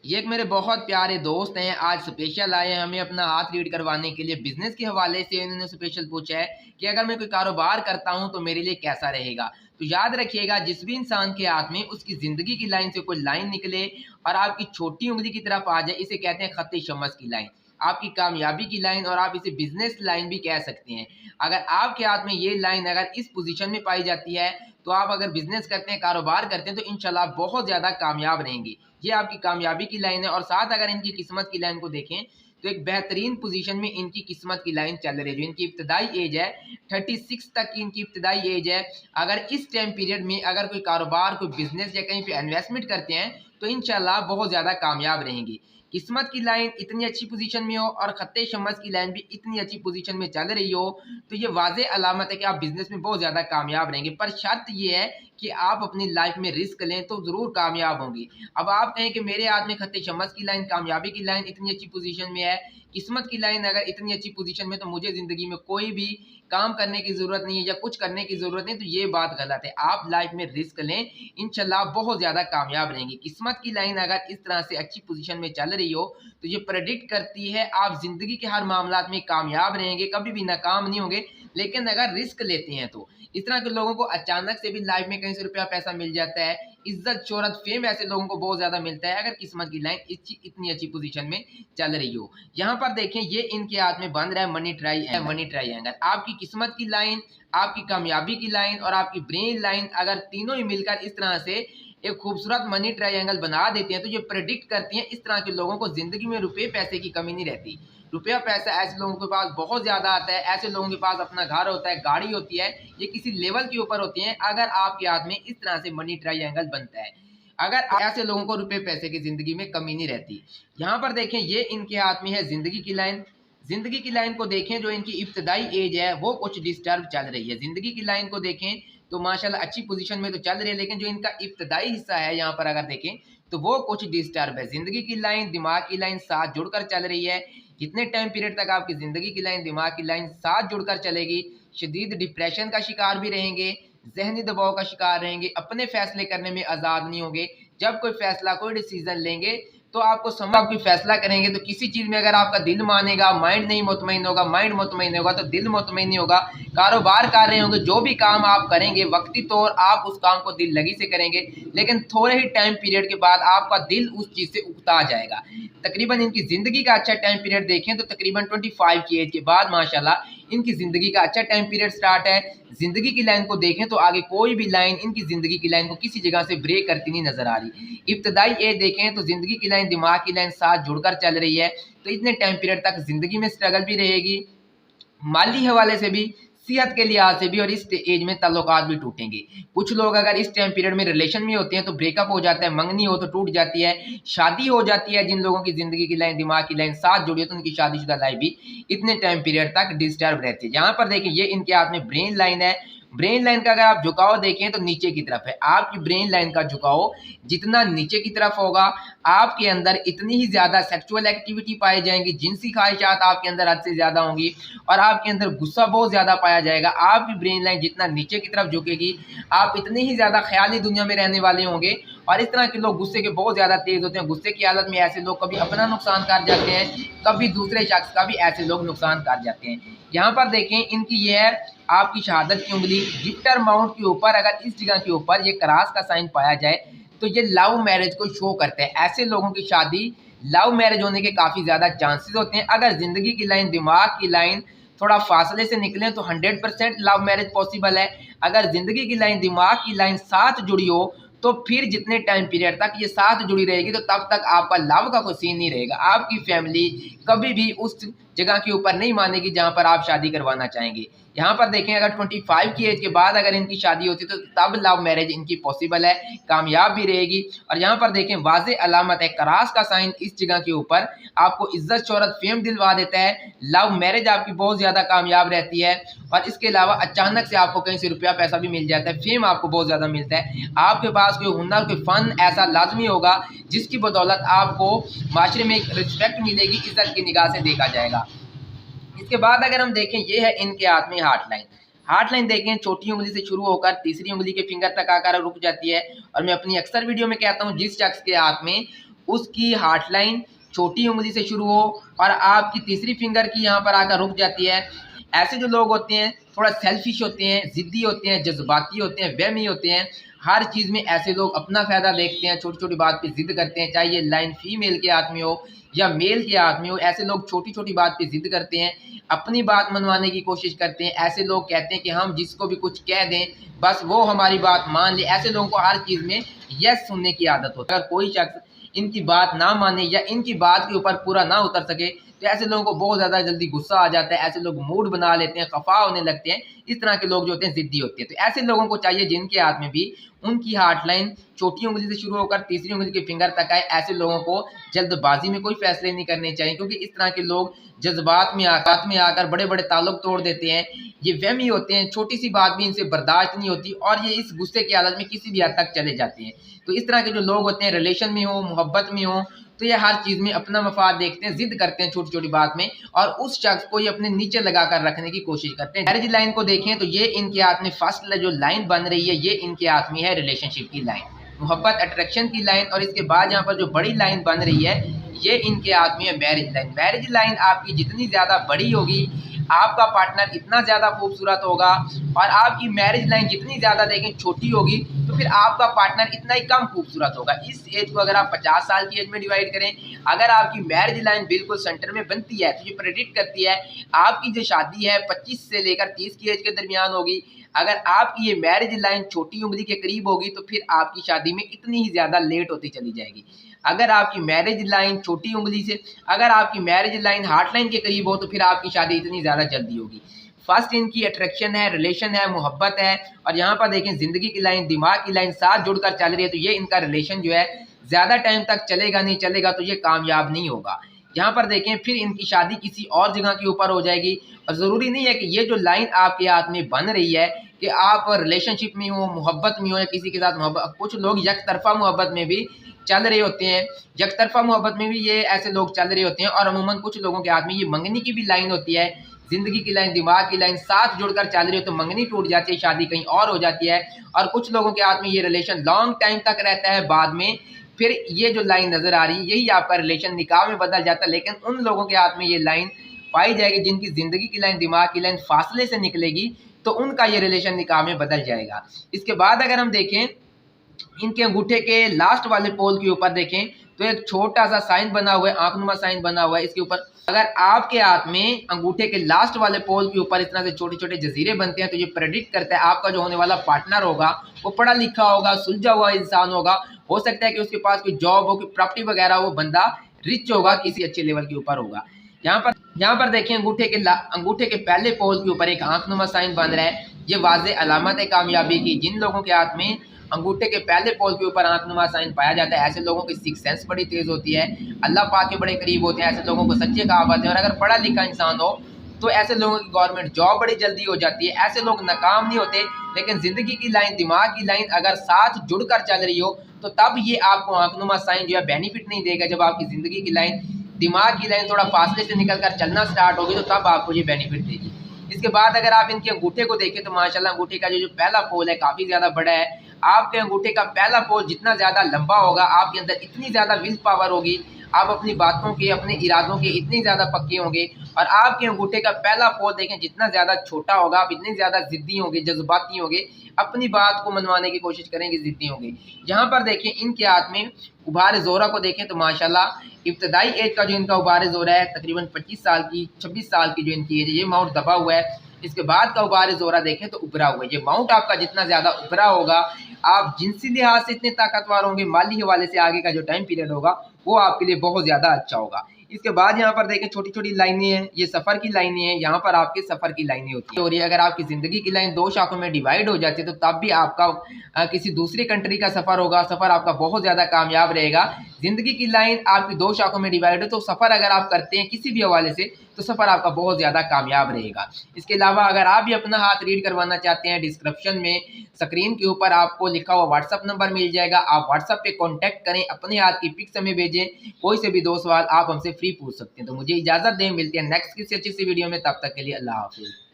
ये एक मेरे बहुत प्यारे दोस्त हैं, आज स्पेशल आए हैं हमें अपना हाथ रीड करवाने के लिए। बिज़नेस के हवाले से इन्होंने स्पेशल पूछा है कि अगर मैं कोई कारोबार करता हूँ तो मेरे लिए कैसा रहेगा? तो याद रखिएगा, जिस भी इंसान के हाथ में उसकी ज़िंदगी की लाइन से कोई लाइन निकले और आपकी छोटी उँगली की तरफ आ जाए, इसे कहते हैं ख़त शम्स की लाइन। आपकी कामयाबी की लाइन, और आप इसे बिज़नेस लाइन भी कह सकते हैं। अगर आपके हाथ में ये लाइन अगर इस पोज़ीशन में पाई जाती है, तो आप अगर बिज़नेस करते हैं, कारोबार करते हैं, तो इंशाल्लाह बहुत ज़्यादा कामयाब रहेंगे। ये आपकी कामयाबी की लाइन है। और साथ अगर इनकी किस्मत की लाइन को देखें, तो एक बेहतरीन पोजीशन में इनकी किस्मत की लाइन चल रही है। जो इनकी इब्तदाई एज है 36 तक की इनकी इब्तदाई एज है। अगर इस टाइम पीरियड में अगर कोई कारोबार, कोई बिजनेस या कहीं पे इन्वेस्टमेंट करते हैं, तो इंशाल्लाह बहुत ज़्यादा कामयाब रहेंगे। किस्मत की लाइन इतनी अच्छी पोजीशन में हो और खत्ते शम्स की लाइन भी इतनी अच्छी पोजीशन में चल रही हो, तो ये वाज़े अलामत है कि आप बिज़नेस में बहुत ज़्यादा कामयाब रहेंगे। पर शर्त ये है कि आप अपनी लाइफ में रिस्क लें, तो ज़रूर कामयाब होंगे। अब आप कहें कि मेरे हाथ में खत्ते शम्स की लाइन, कामयाबी की लाइन इतनी अच्छी पोजीशन में है, किस्मत की लाइन अगर इतनी अच्छी पोजीशन में, तो मुझे ज़िंदगी में कोई भी काम करने की ज़रूरत नहीं है या कुछ करने की ज़रूरत नहीं, तो ये बात गलत है। आप लाइफ में रिस्क लें, इंशाल्लाह बहुत ज़्यादा कामयाब रहेंगे। किस्मत की लाइन अगर इस तरह से अच्छी पोजीशन में चल रही हो, तो ये प्रेडिक्ट करती है आप ज़िंदगी के हर मामलात में कामयाब रहेंगे, कभी भी नाकाम नहीं होंगे। लेकिन अगर रिस्क लेते हैं, तो इस तरह के लोगों को अचानक से भी लाइफ में कहीं से रुपया पैसा मिल जाता है। इज्जत, शोहरत, फेम ऐसे लोगों को बहुत ज़्यादा मिलता है, अगर किस्मत की लाइन इतनी अच्छी पोजीशन में चल रही हो। यहाँ पर देखें, ये इनके हाथ में बंद रहा है मनी ट्रायंगल। आपकी किस्मत की लाइन, आपकी कामयाबी की लाइन और आपकी ब्रेन लाइन, अगर तीनों ही मिलकर इस तरह से एक खूबसूरत मनी ट्रायंगल बना देते हैं, तो ये प्रेडिक्ट करती हैं इस तरह के लोगों को ज़िंदगी में रुपये पैसे की कमी नहीं रहती। रुपया पैसा ऐसे लोगों के पास बहुत ज़्यादा आता है। ऐसे लोगों के पास अपना घर होता है, गाड़ी होती है, ये किसी लेवल के ऊपर होती हैं, अगर आपके हाथ में इस तरह से मनी ट्रायंगल बनता है। अगर ऐसे लोगों को रुपये पैसे की ज़िंदगी में कमी नहीं रहती। यहाँ पर देखें, ये इनके हाथ में है ज़िंदगी की लाइन। ज़िंदगी की लाइन को देखें, जो इनकी इब्तदाई एज है वो कुछ डिस्टर्ब चल रही है। ज़िंदगी की लाइन को देखें तो माशाल्लाह अच्छी पोजीशन में तो चल रही है, लेकिन जो इनका इब्तदाई हिस्सा है यहाँ पर अगर देखें, तो वो कुछ डिस्टर्ब है। ज़िंदगी की लाइन, दिमाग की लाइन साथ जुड़कर चल रही है। जितने टाइम पीरियड तक आपकी ज़िंदगी की लाइन, दिमाग की लाइन साथ जुड़कर चलेगी, शदीद डिप्रेशन का शिकार भी रहेंगे, ज़हनी दबाव का शिकार रहेंगे, अपने फैसले करने में आज़ाद नहीं होंगे। जब कोई फैसला, कोई डिसीज़न लेंगे, तो आपको समझ आप कोई फैसला करेंगे, तो किसी चीज़ में अगर आपका दिल मानेगा, माइंड नहीं मुतमईन होगा, माइंड मुतमईन होगा तो दिल मुतमईन नहीं होगा। कारोबार कर रहे होंगे, जो भी काम आप करेंगे, वक्ती तौर आप उस काम को दिल लगी से करेंगे, लेकिन थोड़े ही टाइम पीरियड के बाद आपका दिल उस चीज़ से उकता जाएगा। तकरीबन इनकी ज़िंदगी का अच्छा टाइम पीरियड देखें, तो तकरीबन 25 की एज के बाद माशाल्लाह इनकी ज़िंदगी का अच्छा टाइम पीरियड स्टार्ट है। ज़िंदगी की लाइन को देखें, तो आगे कोई भी लाइन इनकी ज़िंदगी की लाइन को किसी जगह से ब्रेक करती नहीं नज़र आ रही। इब्तदाई एज देखें, तो ज़िंदगी की लाइन, दिमाग की लाइन साथ जुड़कर चल रही है, तो इतने टाइम पीरियड तक ज़िंदगी में स्ट्रगल भी रहेगी, माली हवाले से भी, सेहत के लिहाज से भी, और इस एज में ताल्लुकात भी टूटेंगे। कुछ लोग अगर इस टाइम पीरियड में रिलेशन में होते हैं, तो ब्रेकअप हो जाता है, मंगनी हो तो टूट जाती है, शादी हो जाती है। जिन लोगों की ज़िंदगी की लाइन, दिमाग की लाइन साथ जुड़ी है, तो उनकी शादीशुदा लाइफ भी इतने टाइम पीरियड तक डिस्टर्ब रहती है। यहाँ पर देखिए, ये इनके हाथ में ब्रेन लाइन है। ब्रेन लाइन का अगर आप झुकाव देखें, तो नीचे की तरफ है। आपकी ब्रेन लाइन का झुकाव जितना नीचे की तरफ होगा, आपके अंदर इतनी ही ज़्यादा सेक्सुअल एक्टिविटी पाई जाएंगी, जिनसी ख्वाहिशात आपके अंदर हद से ज़्यादा होंगी, और आपके अंदर गुस्सा बहुत ज़्यादा पाया जाएगा। आपकी ब्रेन लाइन जितना नीचे की तरफ झुकेगी, आप इतनी ही ज़्यादा ख्याली दुनिया में रहने वाले होंगे। और इस तरह के लोग गुस्से के बहुत ज़्यादा तेज़ होते हैं। गुस्से की हालत में ऐसे लोग कभी अपना नुकसान कर जाते हैं, कभी दूसरे शख्स का भी ऐसे लोग नुकसान कर जाते हैं। यहाँ पर देखें, इनकी ये है आपकी शहादत की उंगली, गिफ्टर माउंट के ऊपर अगर इस जगह के ऊपर ये क्रॉस का साइन पाया जाए, तो ये लव मैरिज को शो करते हैं। ऐसे लोगों की शादी लव मैरिज होने के काफ़ी ज़्यादा चांसेस होते हैं। अगर ज़िंदगी की लाइन, दिमाग की लाइन थोड़ा फासले से निकलें, तो 100% लव मैरिज पॉसिबल है। अगर ज़िंदगी की लाइन, दिमाग की लाइन साथ जुड़ी हो, तो फिर जितने टाइम पीरियड तक ये साथ जुड़ी रहेगी, तो तब तक आपका लव का कोई सीन नहीं रहेगा। आपकी फैमिली कभी भी उस जगह के ऊपर नहीं मानेगी जहाँ पर आप शादी करवाना चाहेंगे। यहाँ पर देखें, अगर 25 की एज के बाद अगर इनकी शादी होती, तो तब लव मैरिज इनकी पॉसिबल है, कामयाब भी रहेगी। और यहाँ पर देखें, वाज़े अलामत है, क्रॉस का साइन इस जगह के ऊपर आपको इज्जत, शोहरत, फेम दिलवा देता है। लव मैरिज आपकी बहुत ज़्यादा कामयाब रहती है। और इसके अलावा अचानक से आपको कहीं से रुपया पैसा भी मिल जाता है, फेम आपको बहुत ज़्यादा मिलता है। आपके पास कोई हुनर, कोई फ़न ऐसा लाजमी होगा जिसकी बदौलत आपको माशरे में एक रिस्पेक्ट मिलेगी, इज्जत की निगाह से देखा जाएगा। इसके बाद अगर हम देखें, ये है इनके हाथ में हार्ट लाइन। हार्ट लाइन देखें, छोटी उंगली से शुरू होकर तीसरी उंगली के फिंगर तक आकर रुक जाती है। और मैं अपनी अक्सर वीडियो में कहता हूँ, जिस शख्स के हाथ में उसकी हार्ट लाइन छोटी उंगली से शुरू हो और आपकी तीसरी फिंगर की यहाँ पर आकर रुक जाती है। ऐसे जो लोग होते हैं थोड़ा सेल्फिश होते हैं, ज़िद्दी होते हैं, जज्बाती होते हैं, वहमी होते हैं। हर चीज़ में ऐसे लोग अपना फ़ायदा देखते हैं, छोटी-छोटी बात पे ज़िद करते हैं, चाहे ये लाइन फीमेल के हाथ में हो या मेल के हाथ में हो। ऐसे लोग छोटी-छोटी बात पे ज़िद करते हैं, अपनी बात मनवाने की कोशिश करते हैं। ऐसे लोग कहते हैं कि हम जिसको भी कुछ कह दें, बस वो हमारी बात मान ले। ऐसे लोगों को हर चीज़ में येस सुनने की आदत होती है। अगर कोई शख्स इनकी बात ना माने या इनकी बात के ऊपर पूरा ना उतर सके, तो ऐसे लोगों को बहुत ज़्यादा जल्दी गुस्सा आ जाता है। ऐसे लोग मूड बना लेते हैं, खफा होने लगते हैं। इस तरह के लोग जो होते हैं ज़िद्दी होते हैं। तो ऐसे लोगों को चाहिए जिनके हाथ में भी उनकी हार्ट लाइन छोटी उंगली से शुरू होकर तीसरी उंगली के फिंगर तक आए, ऐसे लोगों को जल्दबाजी में कोई फैसले नहीं करने चाहिए, क्योंकि इस तरह के लोग जज्बात में आकर बड़े बड़े ताल्लुक तोड़ देते हैं। ये वहमी होते हैं, छोटी सी बात भी इनसे बर्दाश्त नहीं होती और ये इस गुस्से की हालत में किसी भी हद तक चले जाते हैं। तो इस तरह के जो लोग होते हैं रिलेशन में हो, मोहब्बत में हो, तो ये हर चीज़ में अपना मफाद देखते हैं, ज़िद करते हैं छोटी-छोटी बात में और उस शख्स को ये अपने नीचे लगाकर रखने की कोशिश करते हैं। मैरिज लाइन को देखें तो ये इनके हाथ में फर्स्ट जो लाइन बन रही है, ये इनके हाथ में है रिलेशनशिप की लाइन, मोहब्बत अट्रैक्शन की लाइन। और इसके बाद यहाँ पर जो बड़ी लाइन बन रही है, ये इनके हाथ में है मैरिज लाइन। मैरिज लाइन आपकी जितनी ज़्यादा बड़ी होगी, आपका पार्टनर इतना ज़्यादा खूबसूरत होगा और आपकी मैरिज लाइन जितनी ज़्यादा देखें छोटी होगी, तो फिर आपका पार्टनर इतना ही कम खूबसूरत होगा। इस एज को अगर आप 50 साल की एज में डिवाइड करें, अगर आपकी मैरिज लाइन बिल्कुल सेंटर में बनती है, तो ये प्रेडिक्ट करती है आपकी जो शादी है 25 से लेकर 30 की एज के दरमियान होगी। अगर आपकी ये मैरिज लाइन छोटी उंगली के करीब होगी, तो फिर आपकी शादी में इतनी ही ज़्यादा लेट होती चली जाएगी। अगर आपकी मैरिज लाइन छोटी उंगली से अगर आपकी मैरिज लाइन हार्ट लाइन के करीब हो, तो फिर आपकी शादी इतनी ज़्यादा जल्दी होगी। फर्स्ट इनकी अट्रैक्शन है, रिलेशन है, मोहब्बत है और यहाँ पर देखें ज़िंदगी की लाइन, दिमाग की लाइन साथ जुड़कर चल रही है, तो ये इनका रिलेशन जो है ज़्यादा टाइम तक चलेगा नहीं, चलेगा तो ये कामयाब नहीं होगा। यहाँ पर देखें फिर इनकी शादी किसी और जगह के ऊपर हो जाएगी और ज़रूरी नहीं है कि ये जो लाइन आपके हाथ में बन रही है कि आप रिलेशनशिप में हो, मोहब्बत में हो या किसी के साथ मोहब्बत। कुछ लोग यकतरफा मोहब्बत में भी चल रहे होते हैं, यकतरफा मोहब्बत में भी ये ऐसे लोग चल रहे होते हैं और अमूमन कुछ लोगों के हाथ में ये मंगनी की भी लाइन होती है, ज़िंदगी की लाइन, दिमाग की लाइन साथ जुड़कर चल रही हो, तो मंगनी टूट जाती है, शादी कहीं और हो जाती है। और कुछ लोगों के हाथ में ये रिलेशन लॉन्ग टाइम तक रहता है, बाद में फिर ये जो लाइन नज़र आ रही है, यही आपका रिलेशन निकाह में बदल जाता है। लेकिन उन लोगों के हाथ में ये लाइन पाई जाएगी जिनकी ज़िंदगी की लाइन, दिमाग की लाइन फासले से निकलेगी, तो उनका ये रिलेशन निकाह में बदल जाएगा। इसके बाद अगर हम देखें इनके अंगूठे के लास्ट वाले पोल के ऊपर देखें, तो एक छोटा सा साइन बना हुआ है, आंखनुमा साइन बना हुआ है। इसके ऊपर अगर आपके हाथ में अंगूठे के लास्ट वाले पोल के ऊपर इस तरह से छोटे छोटे जजीरे बनते हैं, तो ये प्रेडिक्ट करता है आपका जो होने वाला पार्टनर होगा वो पढ़ा लिखा होगा, सुलझा हुआ इंसान होगा। हो सकता है कि उसके पास कोई जॉब हो, कोई प्रॉपर्टी वगैरह, वो बंदा रिच होगा, किसी अच्छे लेवल के ऊपर होगा। यहाँ पर देखिए अंगूठे के पहले पोल के ऊपर एक आंखनुमा साइन बन रहा है। ये वाज़े अलामत है कामयाबी की। जिन लोगों के हाथ में अंगूठे के पहले पोल के ऊपर आंखनुमा साइन पाया जाता है, ऐसे लोगों की सिक्स सेंस बड़ी तेज़ होती है, अल्लाह पाक के बड़े करीब होते हैं, ऐसे लोगों को सच्चे कहावत है। और अगर पढ़ा लिखा इंसान हो तो ऐसे लोगों की गवर्नमेंट जॉब बड़ी जल्दी हो जाती है। ऐसे लोग नाकाम नहीं होते, लेकिन ज़िंदगी की लाइन, दिमाग की लाइन अगर साथ जुड़कर चल रही हो, तो तब ये आपको आंखनुमा साइन जो है बेनिफिट नहीं देगा। जब आपकी ज़िंदगी की लाइन, दिमाग की लाइन थोड़ा फासले से निकल कर चलना स्टार्ट होगी, तो तब आपको ये बेनिफिट देगी। इसके बाद अगर आप इनके अंगूठे को देखें, तो माशाल्लाह अंगूठे का जो पहला पोल है काफ़ी ज़्यादा बड़ा है। आपके अंगूठे का पहला पोल जितना ज़्यादा लंबा होगा, आपके अंदर इतनी ज़्यादा विल पावर होगी, आप अपनी बातों के, अपने इरादों के इतने ज़्यादा पक्के होंगे। और आपके अंगूठे का पहला पोल देखें जितना ज़्यादा छोटा होगा, आप इतने ज़्यादा ज़िद्दी होंगे, जज्बाती होंगे, अपनी बात को मनवाने की कोशिश करेंगे, ज़िद्दी होंगे। यहाँ पर देखें इनके हाथ में उभार ज़ोरा को देखें, तो माशाल्लाह इब्तदाई एज का जो इनका उभार ज़ोरा है तकरीबन 25 साल की, 26 साल की जो इनकी एज है, ये माउंट दबा हुआ है। इसके बाद का उभार ज़ोरा देखें तो उभरा हुआ है। ये माउंट आपका जितना ज़्यादा उभरा होगा, आप जिनसी लिहाज से इतने ताकतवर होंगे, माली हवाले से आगे का जो टाइम पीरियड होगा वो आपके लिए बहुत ज़्यादा अच्छा होगा। इसके बाद यहाँ पर देखें छोटी छोटी लाइनें हैं, ये सफ़र की लाइनें हैं, यहाँ पर आपके सफ़र की लाइनें होती है। और ये अगर आपकी ज़िंदगी की लाइन दो शाखों में डिवाइड हो जाती है, तो तब भी आपका किसी दूसरी कंट्री का सफ़र होगा, सफ़र आपका बहुत ज़्यादा कामयाब रहेगा। ज़िंदगी की लाइन आपकी दो शाखों में डिवाइड है, तो सफ़र अगर आप करते हैं किसी भी हवाले से, तो सफ़र आपका बहुत ज़्यादा कामयाब रहेगा। इसके अलावा अगर आप भी अपना हाथ रीड करवाना चाहते हैं, डिस्क्रिप्शन में स्क्रीन के ऊपर आपको लिखा हुआ व्हाट्सअप नंबर मिल जाएगा। आप व्हाट्सअप पे कांटेक्ट करें, अपने हाथ की पिक्स हमें भेजें, कोई से भी दो सवाल आप हमसे फ्री पूछ सकते हैं। तो मुझे इजाज़त दें, मिलते हैं नेक्स्ट किसी अच्छी सी वीडियो में, तब तक के लिए अल्लाह हाफिज़।